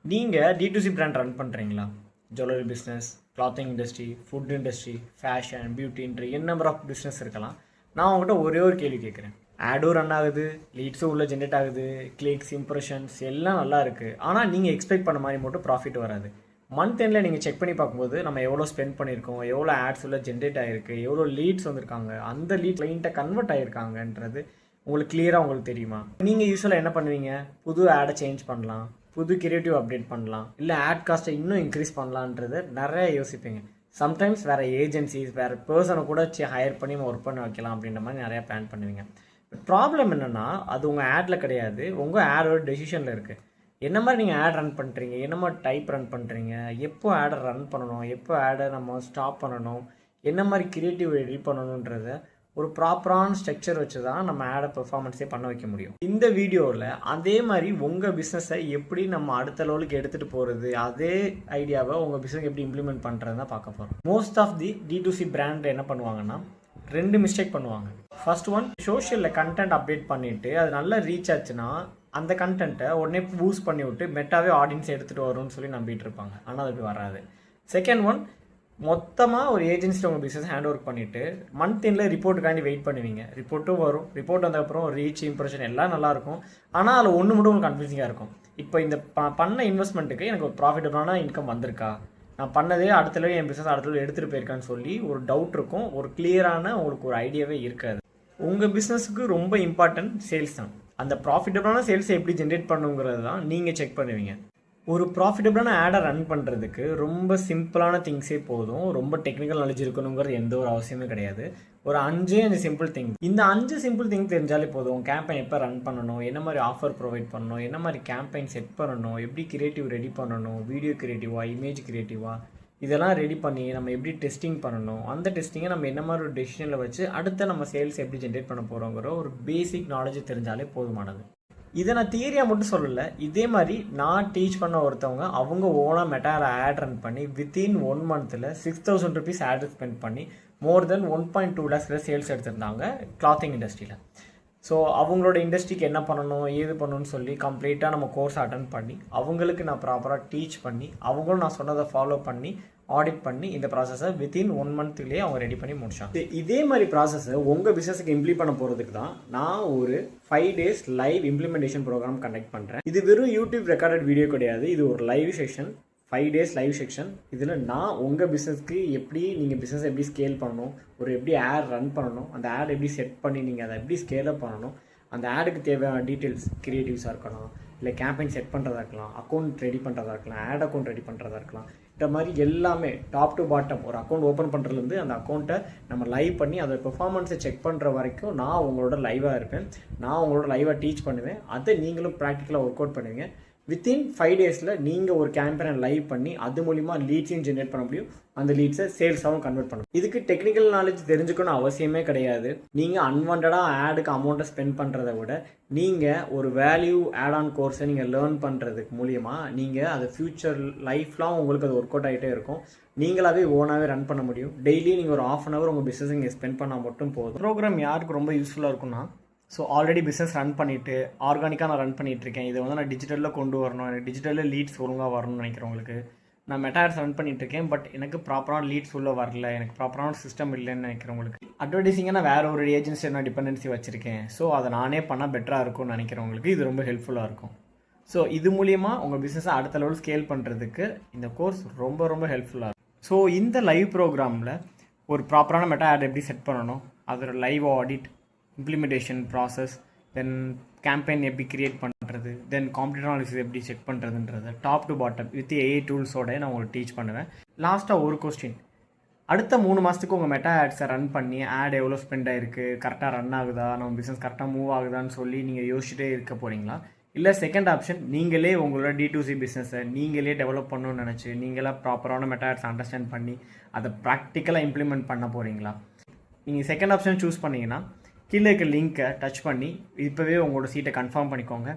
நீங்கள் D2C brand run பண்ணுறீங்களா? Jewellery business, clothing industry, food industry, fashion, பியூட்டின்ற number of business இருக்கலாம். நான் உங்கள்கிட்ட ஒரே ஒரு கேள்வி கேட்குறேன். ஆடும் ரன் ஆகுது, லீட்ஸும் உள்ளே ஜென்ரேட் ஆகுது, கிளிக்ஸ், இம்ப்ரெஷன்ஸ் எல்லாம் நல்லா இருக்குது. ஆனால் நீங்கள் எக்ஸ்பெக்ட் பண்ண மாதிரி மட்டும் ப்ராஃபிட் வராது. மந்த் எண்டில் நீங்கள் செக் பண்ணி பார்க்கும்போது நம்ம எவ்வளோ ஸ்பெண்ட் பண்ணியிருக்கோம், எவ்வளோ ஆட்ஸ் உள்ள ஜென்ரேட் ஆகிருக்கு, எவ்வளோ லீட்ஸ் வந்திருக்காங்க, அந்த லீட் கிளைண்ட்டை கன்வெர்ட் ஆகிருக்காங்கன்றது உங்களுக்கு கிளியராக உங்களுக்கு தெரியுமா? நீங்கள் யூஸ்வலாக என்ன பண்ணுவீங்க? புது ஆடை சேஞ்ச் பண்ணலாம், புது கிரியேட்டிவ் அப்டேட் பண்ணலாம், இல்லை ஆட் காஸ்ட்டை இன்னும் இன்க்ரீஸ் பண்ணலான்றது நிறைய யோசிப்பீங்க. சம்டைம்ஸ் வேறு ஏஜென்சிஸ், வேறு பர்சனை கூட ஹையர் பண்ணி ஒர்க் பண்ண வைக்கலாம் அப்படின்ற மாதிரி நிறையா பிளான் பண்ணுவீங்க. ப்ராப்ளம் என்னென்னா அது உங்கள் ஆடில் கிடையாது, உங்கள் ஆடோட டெசிஷனில் இருக்குது. என்ன மாதிரி நீங்கள் ஆட் ரன் பண்ணுறீங்க, என்ன மாதிரி டைப் ரன் பண்ணுறீங்க, எப்போ ஆடை ரன் பண்ணணும், எப்போ ஆடை நம்ம ஸ்டாப் பண்ணணும், என்ன மாதிரி கிரியேட்டிவ் எடிட் பண்ணணுன்றத ஒரு ப்ராப்பரான ஸ்ட்ரக்சர் வச்சு தான் நம்ம ஆடை பெர்ஃபார்மன்ஸே பண்ண வைக்க முடியும். இந்த வீடியோவில் அதே மாதிரி உங்கள் பிஸ்னஸை எப்படி நம்ம அடுத்த லெவலுக்கு எடுத்துகிட்டு போகிறது, அதே ஐடியாவை உங்கள் பிஸ்னஸ் எப்படி இம்ப்ளிமெண்ட் பண்ணுறது தான் பார்க்க போகிறோம். Most of the D2C brand என்ன பண்ணுவாங்கன்னா 2 மிஸ்டேக் பண்ணுவாங்க. ஃபர்ஸ்ட் ஒன், சோஷியலில் கண்டென்ட் அப்டேட் பண்ணிவிட்டு அது நல்லா ரீச் ஆச்சுன்னா அந்த கண்டென்ட்டை உடனே பூஸ்ட் பண்ணி விட்டு மெட்டாவே ஆடியன்ஸ் எடுத்துகிட்டு வரும்னு சொல்லி நம்பிட்டு இருப்பாங்க. ஆனால் அது வராது. செகண்ட் ஒன், மொத்தமாக ஒரு ஏஜென்சியில் உங்கள் பிஸ்னஸ் ஹேண்ட் ஒர்க் பண்ணிவிட்டு மந்த் எண்டில் ரிப்போர்ட்டுக்காண்டி வெயிட் பண்ணுவீங்க. ரிப்போர்ட்டும் வரும், ரிப்போர்ட் வந்ததுக்கப்புறம் ரீச், இம்ப்ரெஷன் எல்லாம் நல்லாயிருக்கும். ஆனால் அதில் ஒன்று மட்டும் உங்களுக்கு கன்ஃபியூசிங்காக இருக்கும். இப்போ இந்த பண்ண இன்வெஸ்ட்மெண்ட்டுக்கு எனக்கு ஒரு ப்ராஃபிட்டபிளான இன்கம் வந்திருக்கா, நான் பண்ணதே அடுத்த என் பிஸ்னஸ் அடுத்த எடுத்துகிட்டு போயிருக்கான்னு சொல்லி ஒரு டவுட் இருக்கும். ஒரு கிளியரான உங்களுக்கு ஒரு ஐடியாவே இருக்காது. உங்கள் பிஸ்னஸுக்கு ரொம்ப இம்பார்ட்டன்ட் சேல்ஸ் தான். அந்த ப்ராஃபிட்டபிளான சேல்ஸை எப்படி ஜென்ரேட் பண்ணுங்கிறது தான் நீங்கள் செக் பண்ணுவீங்க. ஒரு ப்ராஃபிட்டபிளான ஆடை ரன் பண்ணுறதுக்கு ரொம்ப சிம்பிளான திங்ஸே போதும். ரொம்ப டெக்னிக்கல் நாலேஜ் இருக்கணுங்கிறது எந்த ஒரு அவசியமே கிடையாது. ஒரு 5 சிம்பிள் திங். இந்த 5 சிம்பிள் திங் தெரிஞ்சாலே போதும். கேம்பெயின் எப்போ ரன் பண்ணணும், என்ன மாதிரி ஆஃபர் ப்ரொவைட் பண்ணணும், என்ன மாதிரி கேம்பெயின் செட் பண்ணணும், எப்படி கிரியேட்டிவ் ரெடி பண்ணணும், வீடியோ கிரியேட்டிவா, இமேஜ் கிரியேட்டிவா, இதெல்லாம் ரெடி பண்ணி நம்ம எப்படி டெஸ்டிங் பண்ணணும், அந்த டெஸ்டிங்கை நம்ம என்ன மாதிரி ஒரு டெசிஷனில் வச்சு அடுத்த நம்ம சேல்ஸ் எப்படி ஜென்ரேட் பண்ண போகிறோங்கிற ஒரு பேசிக் நாலேஜ் தெரிஞ்சாலே போதுமானது. இதை நான் தியரியாக மட்டும் சொல்லலை. இதே மாதிரி நான் டீச் பண்ண ஒருத்தவங்க அவங்க ஓனாக மெட்டாவில் ஆட் ரன் பண்ணி வித்தின் 1 மந்தில் 6,000 ருபீஸ் ஆட் ஸ்பெண்ட் பண்ணி மோர் தென் 1.2 lakhs சேல்ஸ் எடுத்திருந்தாங்க கிளாத்திங் இண்டஸ்ட்ரியில். ஸோ அவங்களோட இண்டஸ்ட்ரிக்கு என்ன பண்ணணும், ஏது பண்ணணும்னு சொல்லி கம்ப்ளீட்டாக நம்ம கோர்ஸ் அட்டன் பண்ணி அவங்களுக்கு நான் ப்ராப்பராக டீச் பண்ணி அவங்களும் நான் சொன்னதை ஃபாலோ பண்ணி ஆடிட் பண்ணி இந்த ப்ராசஸை வித்தின் 1 மந்த்லேயே அவங்க ரெடி பண்ணி முடிச்சாங்க. இதே மாதிரி ப்ராசஸை உங்கள் பிஸ்னஸுக்கு இம்ப்ளிமெண்ட் பண்ண போகிறதுக்கு தான் நான் ஒரு 5 days live implementation program conduct பண்ணுறேன். இது வெறும் யூடியூப் ரெக்கார்டட் வீடியோ கிடையாது, இது ஒரு live session, 5 days live section. இதில் நான் உங்கள் பிஸ்னஸ்க்கு எப்படி நீங்கள் பிஸ்னஸ் எப்படி ஸ்கேல் பண்ணணும், ஒரு எப்படி ஆட் ரன் பண்ணணும், அந்த ஆட் எப்படி செட் பண்ணி நீங்கள் அதை எப்படி ஸ்கேலப் பண்ணணும், அந்த ஆடுக்கு தேவையான டீட்டெயில்ஸ் கிரியேட்டிவ்ஸாக இருக்கலாம், இல்லை கேம்பெயின் செட் பண்ணுறதா இருக்கலாம், அக்கௌண்ட் ரெடி பண்ணுறதா இருக்கலாம், ஆட் அக்கௌண்ட் ரெடி பண்ணுறதா இருக்கலாம், இந்த மாதிரி எல்லாமே டாப் டு பாட்டம் ஒரு அக்கௌண்ட் ஓப்பன் பண்ணுறதுலேருந்து அந்த அக்கௌண்ட்டை நம்ம லைவ் பண்ணி அதோட பெர்ஃபார்மன்ஸை செக் பண்ணுற வரைக்கும் நான் உங்களோட லைவாக இருப்பேன். நான் உங்களோட லைவாக டீச் பண்ணுவேன். அதை நீங்களும் ப்ராக்டிக்கலாக ஒர்க் அவுட் பண்ணுவீங்க. வித்தின் 5 daysல நீங்கள் ஒரு கேம்பெயினை லைவ் பண்ணி அது மூலிமா லீட்ஸையும் ஜென்ரேட் பண்ண முடியும். அந்த லீட்ஸை சேல்ஸாகவும் கன்வெர்ட் பண்ண முடியும். இதுக்கு டெக்னிக்கல் நாலேஜ் தெரிஞ்சுக்கணும் அவசியமே கிடையாது. நீங்கள் அன்வான்டாக ஆடுக்கு அமௌண்ட்டை ஸ்பெண்ட் பண்ணுறதை விட நீங்கள் ஒரு வேல்யூ ஆட் ஆன் கோர்ஸை நீங்கள் லேர்ன் பண்ணுறதுக்கு மூலியமாக நீங்கள் அது ஃப்யூச்சர் லைஃப்லாம் உங்களுக்கு அது ஒர்க் அவுட் ஆகிட்டே இருக்கும். நீங்களாவே ஓனாகவே ரன் பண்ண முடியும். டெய்லி நீங்கள் ஒரு 1/2 hour உங்கள் பிஸ்னஸ் இங்கே ஸ்பெண்ட் பண்ணால் மட்டும் போதும். ப்ரோக்ராம் யாருக்கு ரொம்ப யூஸ்ஃபுல்லாக இருக்கும்னா, ஸோ ஆல்ரெடி பிஸ்னஸ் ரன் பண்ணிவிட்டு ஆர்கானிக்காக நான் ரன் பண்ணிகிட்ருக்கேன், இதை வந்து நான் டிஜிட்டலில் கொண்டு வரணும், எனக்கு டிஜிட்டலில் லீட்ஸ் ஒழுங்காக வரணும்னு நினைக்கிறவங்களுக்கு, நான் மெட்டாட்ஸ் ரன் பண்ணிகிட்ருக்கேன் பட் எனக்கு ப்ராப்பரான லீட்ஸ் உள்ளே வரல, எனக்கு ப்ராப்பரான சிஸ்டம் இல்லைன்னு நினைக்கிறவங்களுக்கு, அட்வர்டைஸிங்காக நான் வேறு ஒரு ஏஜென்சி நான் டிபெண்டன்சி வச்சுருக்கேன், ஸோ அதை நானே பண்ணால் பெட்டராக இருக்கும்னு நினைக்கிறவங்களுக்கு இது ரொம்ப ஹெல்ப்ஃபுல்லாக இருக்கும். ஸோ இது மூலியமாக உங்கள் பிஸ்னஸை அடுத்த லெவல் ஸ்கேல் பண்ணுறதுக்கு இந்த கோர்ஸ் ரொம்ப ரொம்ப ஹெல்ப்ஃபுல்லாக இருக்கும். ஸோ இந்த லைவ் ப்ரோக்ராமில் ஒரு ப்ராப்பரான மெட்டா ஆட் எப்படி செட் பண்ணணும், அதோட live audit, implementation process, then campaign எப்படி கிரியேட் பண்ணுறது, தென் காம்படிட்டர் அனாலிசிஸ் எப்படி செக் பண்ணுறதுன்றது top to bottom with AI டூல்ஸோட நான் உங்களுக்கு டீச் பண்ணுவேன். லாஸ்ட்டாக ஒரு கொஸ்டின், அடுத்த 3 மாதத்துக்கு உங்கள் மெட்டா ஆட்ஸை ரன் பண்ணி ஆட் எவ்வளோ ஸ்பெண்ட் ஆகிருக்கு, கரெக்டாக ரன் ஆகுதா, நம்ம பிஸ்னஸ் கரெக்டாக மூவ் ஆகுதான்னு சொல்லி நீங்கள் யோசிச்சுட்டே இருக்க போகிறீங்களா, இல்லை செகண்ட் ஆப்ஷன் நீங்களே உங்களோட D2C பிஸ்னஸை நீங்களே டெவலப் பண்ணணும்னு நினச்சி நீங்களாக ப்ராப்பரான மெட்டா ஆட்ஸ் அண்டர்ஸ்டாண்ட் பண்ணி அதை ப்ராக்டிக்கலாக இம்ப்ளிமெண்ட் பண்ண போகிறீங்களா? நீங்கள் செகண்ட் ஆப்ஷன் சூஸ் பண்ணிங்கன்னா கீழே இருக்க லிங்க்கை டச் பண்ணி இப்போவே உங்களோட சீட்டை கன்ஃபார்ம் பண்ணிக்கோங்க.